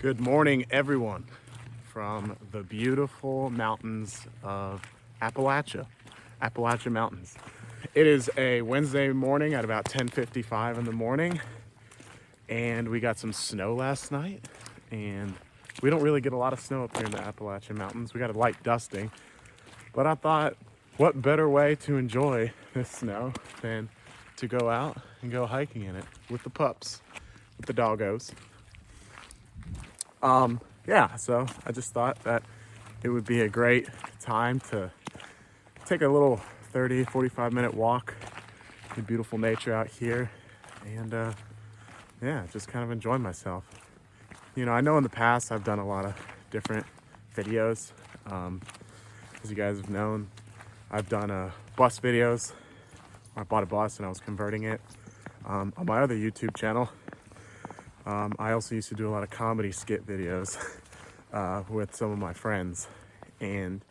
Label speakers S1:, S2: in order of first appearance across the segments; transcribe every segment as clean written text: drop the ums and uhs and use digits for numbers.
S1: Good morning, everyone, from the beautiful mountains of Appalachia Mountains. It is a Wednesday morning at about 10:55 in the morning, and we got some snow last night, and we don't really get a lot of snow up here in the Appalachian Mountains. We got a light dusting, but I thought, what better way to enjoy this snow than to go out and go hiking in it with the pups, with the doggos. So I just thought that it would be a great time to take a little 45 minute walk in beautiful nature out here and just kind of enjoy myself. You know, I know in the past I've done a lot of different videos. As you guys have known, I've done bus videos. I bought a bus and I was converting it on my other YouTube channel. I also used to do a lot of comedy skit videos with some of my friends, and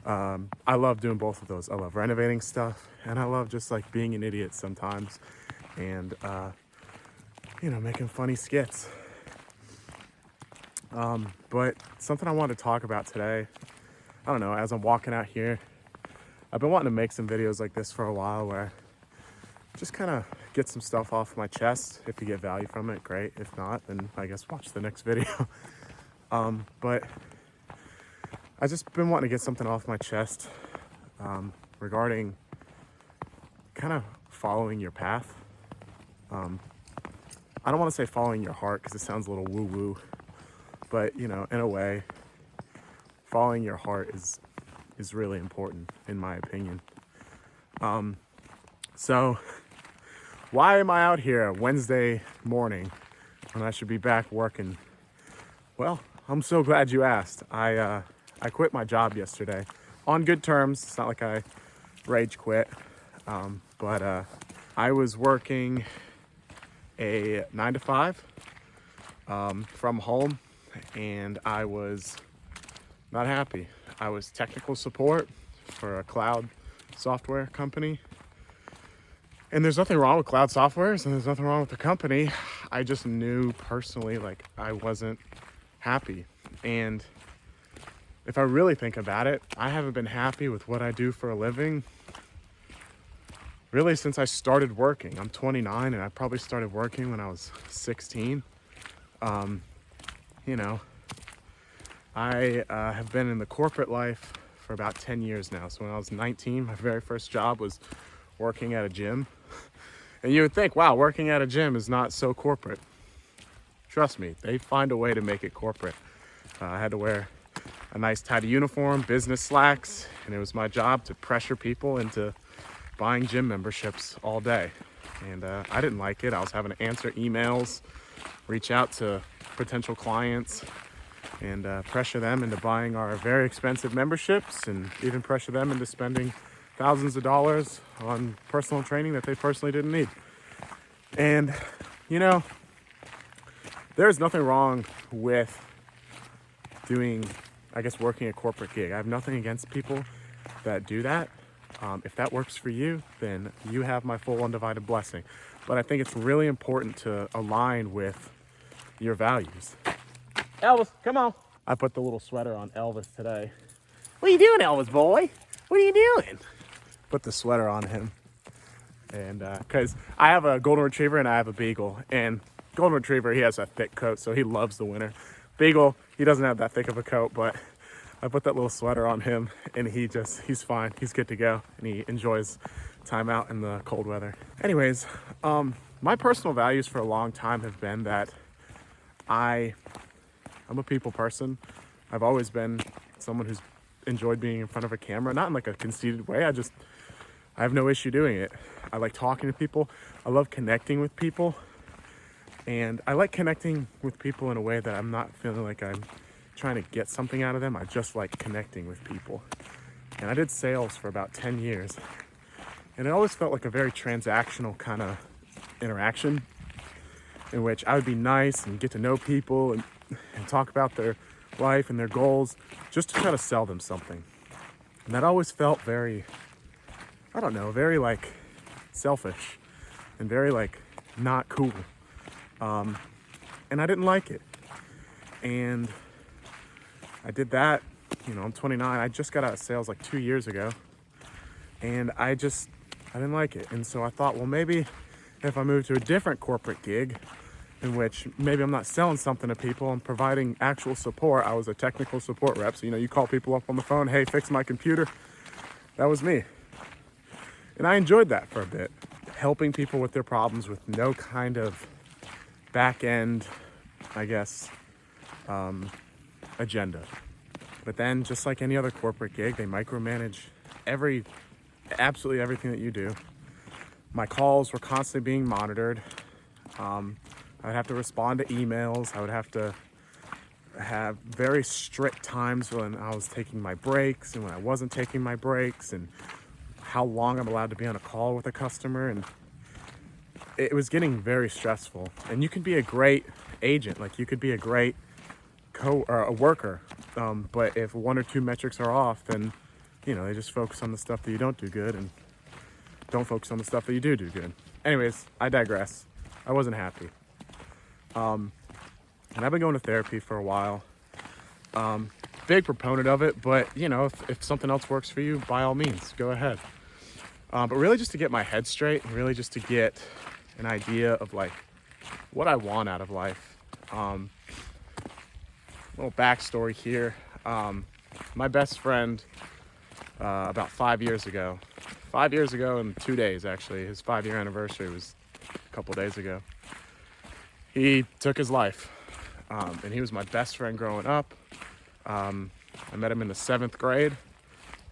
S1: I love doing both of those. I love renovating stuff, and I love just like being an idiot sometimes, and making funny skits. But something I want to talk about today, I don't know, as I'm walking out here, I've been wanting to make some videos like this for a while where just kind of get some stuff off my chest. If you get value from it, great. If not, then I guess watch the next video. But I just been wanting to get something off my chest regarding kind of following your path. I don't want to say following your heart because it sounds a little woo-woo, but in a way, following your heart is really important in my opinion. So why am I out here Wednesday morning when I should be back working? Well, I'm so glad you asked. I quit my job yesterday on good terms. It's not like I rage quit, but I was working a 9 to 5 from home, and I was not happy. I was technical support for a cloud software company. And there's nothing wrong with cloud softwares, and there's nothing wrong with the company. I just knew personally, like, I wasn't happy. And if I really think about it, I haven't been happy with what I do for a living really since I started working. I'm 29, and I probably started working when I was 16. I have been in the corporate life for about 10 years now. So when I was 19, my very first job was working at a gym. And you would think, wow, working at a gym is not so corporate. Trust me, they find a way to make it corporate. I had to wear a nice tidy uniform, business slacks, and it was my job to pressure people into buying gym memberships all day. And I didn't like it. I was having to answer emails, reach out to potential clients, and pressure them into buying our very expensive memberships, and even pressure them into spending thousands of dollars on personal training that they personally didn't need. And, there's nothing wrong with working a corporate gig. I have nothing against people that do that. If that works for you, then you have my full undivided blessing. But I think it's really important to align with your values. Elvis, come on. I put the little sweater on Elvis today. What are you doing, Elvis boy? What are you doing? Put the sweater on him. And because I have a golden retriever and I have a beagle. And golden retriever, he has a thick coat, so he loves the winter. Beagle, he doesn't have that thick of a coat, but I put that little sweater on him, and he's fine. He's good to go, and he enjoys time out in the cold weather. Anyways, my personal values for a long time have been that I'm a people person. I've always been someone who's enjoyed being in front of a camera, not in like a conceited way. I have no issue doing it. I like talking to people. I love connecting with people. And I like connecting with people in a way that I'm not feeling like I'm trying to get something out of them. I just like connecting with people. And I did sales for about 10 years. And it always felt like a very transactional kind of interaction in which I would be nice and get to know people and talk about their life and their goals just to try to sell them something. And that always felt very, very like selfish and very like not cool. And I didn't like it. And I did that. I'm 29. I just got out of sales like 2 years ago. And I didn't like it. And so I thought, well, maybe if I move to a different corporate gig in which maybe I'm not selling something to people, I'm providing actual support. I was a technical support rep. So, you call people up on the phone, hey, fix my computer. That was me. And I enjoyed that for a bit, helping people with their problems with no kind of back end, I guess, agenda. But then, just like any other corporate gig, they micromanage absolutely everything that you do. My calls were constantly being monitored. I would have to respond to emails. I would have to have very strict times when I was taking my breaks and when I wasn't taking my breaks, and how long I'm allowed to be on a call with a customer. And it was getting very stressful. And you can be a great agent, like you could be a great a worker, but if one or two metrics are off, then they just focus on the stuff that you don't do good and don't focus on the stuff that you do good. Anyways, I digress. I wasn't happy. And I've been going to therapy for a while. Big proponent of it, but if something else works for you, by all means, go ahead. But really just to get my head straight, and really just to get an idea of like what I want out of life. Little backstory here. My best friend, about 5 years ago in 2 days, actually, his 5-year anniversary was a couple days ago. He took his life. And he was my best friend growing up. I met him in the 7th grade,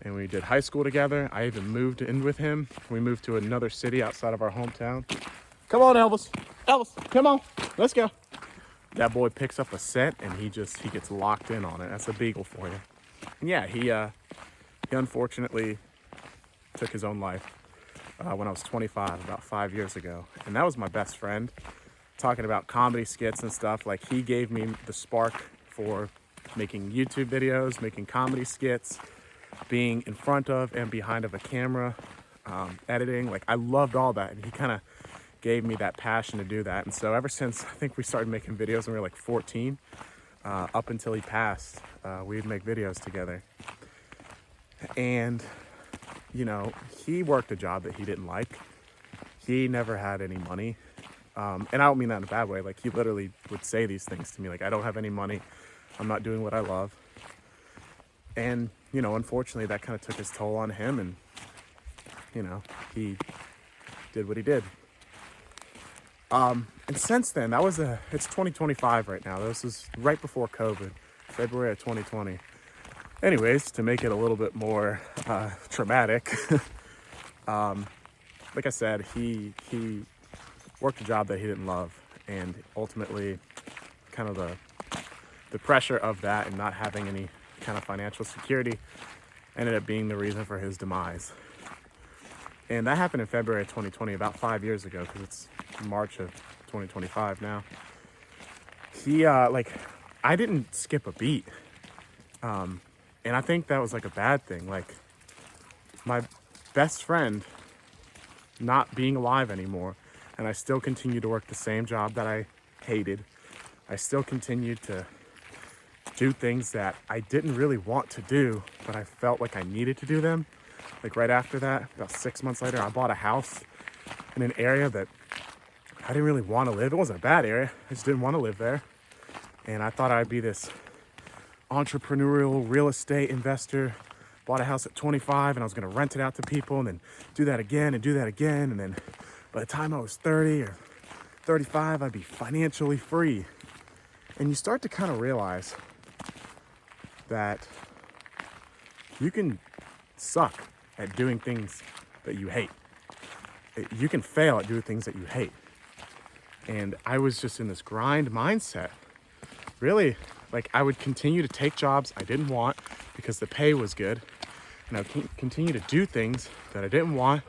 S1: and we did high school together. I even moved in with him. We moved to another city outside of our hometown. Come on, Elvis. Elvis, come on. Let's go. That boy picks up a scent, and he gets locked in on it. That's a beagle for you. And yeah, he unfortunately took his own life when I was 25, about 5 years ago. And that was my best friend. Talking about comedy skits and stuff, like he gave me the spark for making YouTube videos, making comedy skits, being in front of and behind of a camera, editing. Like I loved all that, and he kind of gave me that passion to do that. And so ever since I think we started making videos when we were like 14, up until he passed, we'd make videos together. And he worked a job that he didn't like. He never had any money. And I don't mean that in a bad way. Like he literally would say these things to me, like, I don't have any money. I'm not doing what I love. And, unfortunately that kind of took his toll on him, and, he did what he did. And since then, it's 2025 right now. This is right before COVID, February of 2020. Anyways, to make it a little bit more traumatic, like I said, he worked a job that he didn't love, and ultimately kind of the pressure of that and not having any kind of financial security ended up being the reason for his demise. And that happened in February of 2020, about 5 years ago, because it's March of 2025 now. I didn't skip a beat. And I think that was like a bad thing. Like my best friend not being alive anymore, and I still continued to work the same job that I hated. I still continued to do things that I didn't really want to do, but I felt like I needed to do them. Like right after that, about 6 months later, I bought a house in an area that I didn't really want to live. It wasn't a bad area. I just didn't want to live there. And I thought I'd be this entrepreneurial real estate investor. Bought a house at 25, and I was going to rent it out to people and then do that again and do that again. And then by the time I was 30 or 35, I'd be financially free. And you start to kind of realize that you can suck at doing things that you hate. You can fail at doing things that you hate. And I was just in this grind mindset. Really, like I would continue to take jobs I didn't want because the pay was good. And I would continue to do things that I didn't want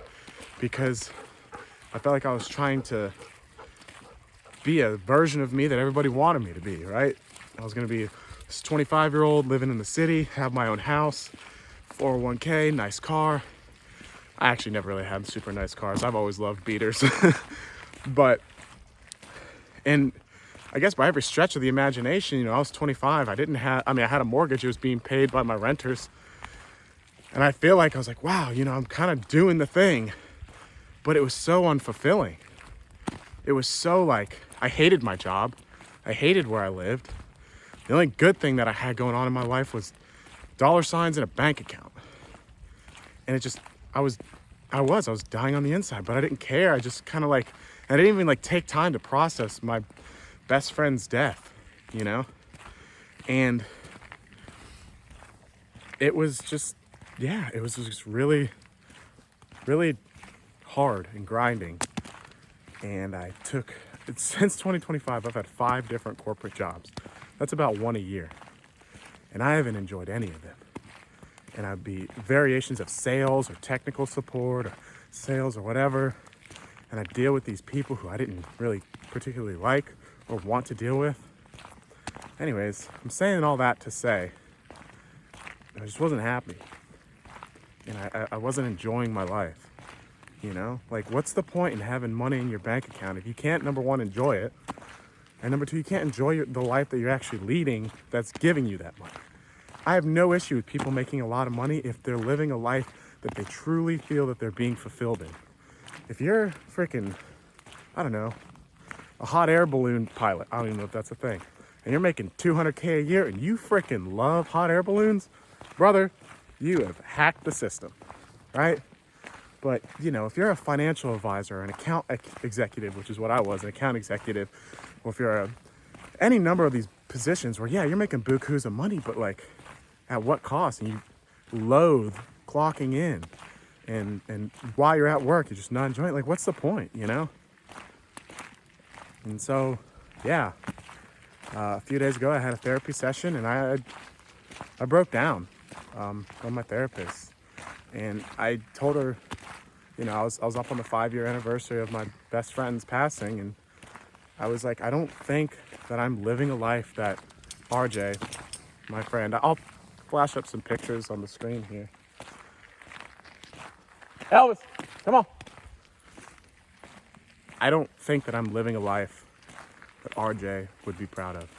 S1: because I felt like I was trying to be a version of me that everybody wanted me to be, right? I was gonna be this 25-year-old living in the city, have my own house, 401k, nice car. I actually never really had super nice cars. I've always loved beaters. And I guess by every stretch of the imagination, you know, I was 25. I had a mortgage. It was being paid by my renters. And I feel like I was like, wow, you know, I'm kind of doing the thing. But it was so unfulfilling. It was so like, I hated my job. I hated where I lived. The only good thing that I had going on in my life was dollar signs and a bank account. And it just, I was dying on the inside, but I didn't care. I just kind of like, I didn't even like take time to process my best friend's death, you know? And it was just, yeah, it was just really, really hard and grinding. And since 2025, I've had 5 different corporate jobs. That's about 1 a year. And I haven't enjoyed any of them. And I'd be variations of sales or technical support or sales or whatever. And I deal with these people who I didn't really particularly like or want to deal with. Anyways, I'm saying all that to say I just wasn't happy. And I wasn't enjoying my life. You know, like what's the point in having money in your bank account if you can't, number one, enjoy it, and number two, you can't enjoy the life that you're actually leading that's giving you that money. I have no issue with people making a lot of money if they're living a life that they truly feel that they're being fulfilled in. If you're freaking, I don't know, a hot air balloon pilot, I don't even know if that's a thing, and you're making $200K a year and you freaking love hot air balloons, brother, you have hacked the system, right? But, you know, if you're a financial advisor, an account executive, which is what I was, an account executive, or if you're any number of these positions where, yeah, you're making bukus of money, but like at what cost? And you loathe clocking in and while you're at work, you're just not enjoying it. Like, what's the point, you know? And so, yeah, a few days ago, I had a therapy session and I broke down on my therapist. And I told her, you know, I was up on the 5-year anniversary of my best friend's passing, and I was like, I don't think that I'm living a life that RJ, my friend, I'll flash up some pictures on the screen here. Elvis, come on. I don't think that I'm living a life that RJ would be proud of.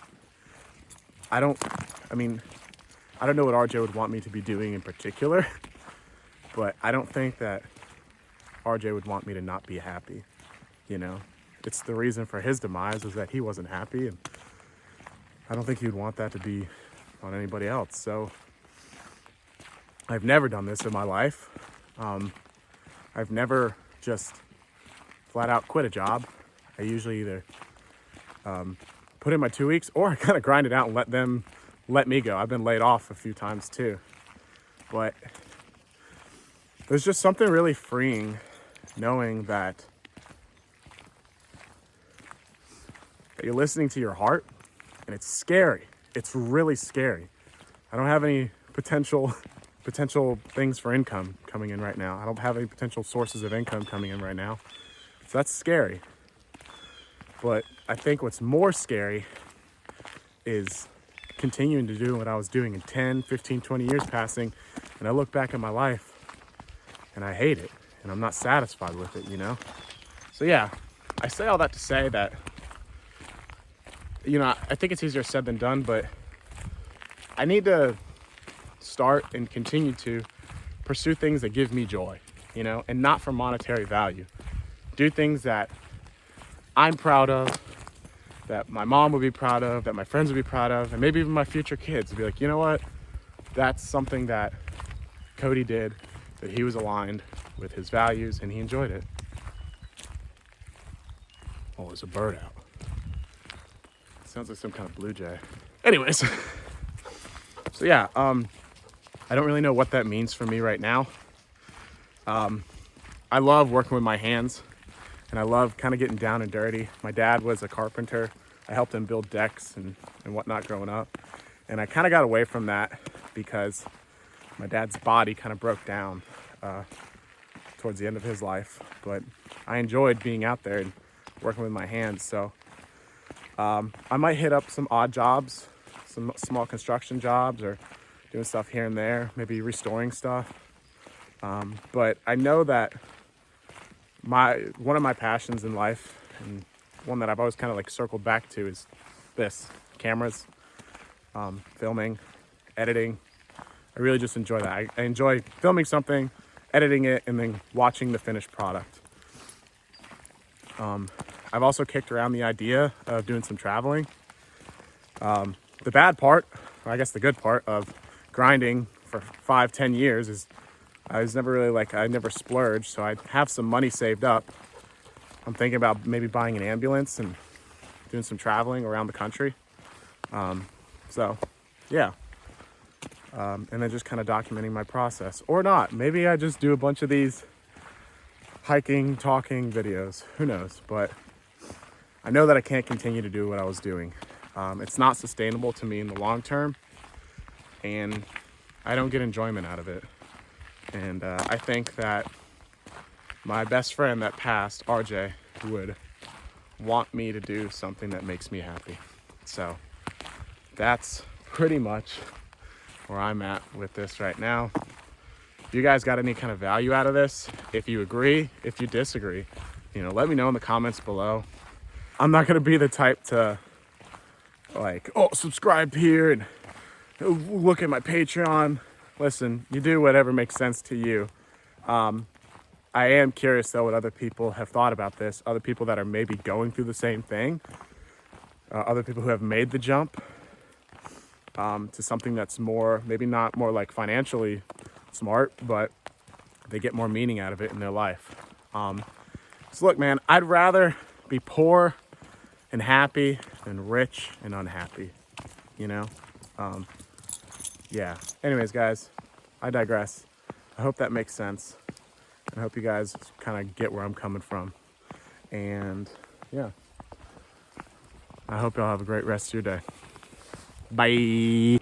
S1: I don't know what RJ would want me to be doing in particular, but I don't think that RJ would want me to not be happy, you know? It's the reason for his demise was that he wasn't happy, and I don't think he would want that to be on anybody else. So I've never done this in my life. I've never just flat out quit a job. I usually either put in my 2 weeks or I kind of grind it out and let them let me go. I've been laid off a few times too. But there's just something really freeing knowing that you're listening to your heart, and it's scary. It's really scary. I don't have any potential things for income coming in right now. I don't have any potential sources of income coming in right now. So that's scary. But I think what's more scary is continuing to do what I was doing in 10, 15, 20 years passing, and I look back at my life and I hate it and I'm not satisfied with it, you know? So yeah, I say all that to say that, you know, I think it's easier said than done, but I need to start and continue to pursue things that give me joy, you know, and not for monetary value. Do things that I'm proud of, that my mom would be proud of, that my friends would be proud of, and maybe even my future kids would be like, you know what? That's something that Kody did, that he was aligned with his values and he enjoyed it. Oh, there's a bird out. Sounds like some kind of blue jay. Anyways, so yeah, I don't really know what that means for me right now. I love working with my hands, and I love kind of getting down and dirty. My dad was a carpenter. I helped him build decks and whatnot growing up. And I kind of got away from that because my dad's body kind of broke down towards the end of his life. But I enjoyed being out there and working with my hands. So I might hit up some odd jobs, some small construction jobs, or doing stuff here and there, maybe restoring stuff. But I know that one of my passions in life, and one that I've always kind of like circled back to is this: cameras, filming, editing. I really just enjoy that. I enjoy filming something, editing it, and then watching the finished product. I've also kicked around the idea of doing some traveling. The bad part, or I guess the good part of grinding for 5-10 years is I was never really like, I never splurged, so I have some money saved up. I'm thinking about maybe buying an ambulance and doing some traveling around the country. So yeah. And then just kind of documenting my process, or not. Maybe I just do a bunch of these hiking, talking videos, who knows? But I know that I can't continue to do what I was doing. It's not sustainable to me in the long term, and I don't get enjoyment out of it. And I think that my best friend that passed, RJ, would want me to do something that makes me happy. So that's pretty much where I'm at with this right now. If you guys got any kind of value out of this, if you agree, if you disagree, let me know in the comments below. I'm not gonna be the type to like, oh, subscribe here and look at my Patreon. Listen, you do whatever makes sense to you. I am curious though what other people have thought about this, other people that are maybe going through the same thing, other people who have made the jump to something that's more, maybe not more like financially smart, but they get more meaning out of it in their life. So look, man, I'd rather be poor and happy than rich and unhappy, yeah. Anyways, guys, I digress. I hope that makes sense. I hope you guys kind of get where I'm coming from. And yeah, I hope y'all have a great rest of your day. Bye.